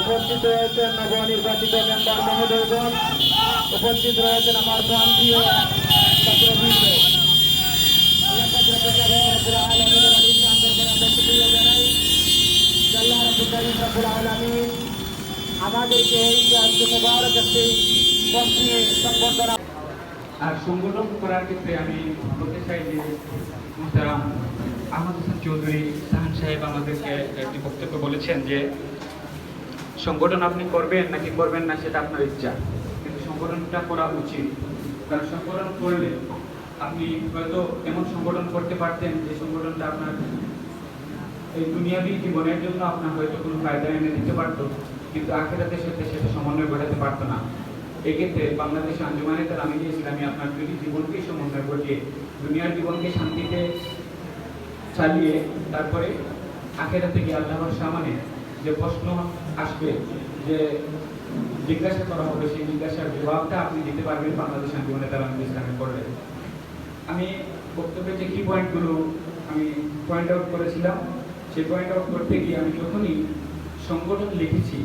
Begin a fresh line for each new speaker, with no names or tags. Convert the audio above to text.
উপস্থিত রয়েছেন নবনির্বাচিত মেম্বার মহোদয়গণ, উপস্থিত রয়েছেন আমার প্রান্তীয় ছাত্রবৃন্দ। আল্লাহ পাক রব্বুল আলামিনের অলির শান দরবারে আমরা শুকরিয়া জানাই যে আল্লাহ রব্বুল আলামিন আমাদেরকে এই আজকে মুবারক একটি মসজিদে সংবর্ধনা
আর সংগঠন করার ক্ষেত্রে আমি বলতে চাই যে মোহতারাম আহমদ হোসেন চৌধুরী সাহান সাহেব আমাদেরকে একটি বক্তব্য বলেছেন যে সংগঠন আপনি করবেন নাকি করবেন না সেটা আপনার ইচ্ছা, কিন্তু সংগঠনটা করা উচিত। কারণ সংগঠন করলে আপনি হয়তো এমন সংগঠন করতে পারতেন যে সংগঠনটা আপনার এই দুনিয়াবী জীবনের জন্য আপনার হয়তো কোনো ফায়দা এনে দিতে পারতো, কিন্তু আখিরাতের সাথে সেটা সমন্বয় ঘটাতে পারতো না। এক্ষেত্রে বাংলাদেশ আঞ্জুমানে তালিমে ইসলামী আপনার দুটি জীবনকে সমন্বয় ঘটিয়ে দুনিয়ার জীবনকে শান্তিতে চালিয়ে তারপরে আখিরাতে গিয়ে আল্লাহর সামনে যে প্রশ্ন আসবে, যে জিজ্ঞাসা করা হবে, সেই জিজ্ঞাসার জবাবটা আপনি দিতে পারবেন বাংলাদেশ আঞ্জুমানে তালিমে ইসলামী করলে। আমি বক্তব্যের যে কি পয়েন্টগুলো আমি পয়েন্ট আউট করেছিলাম, সেই পয়েন্ট আউট করতে গিয়ে আমি যখনই সংগঠন লিখেছি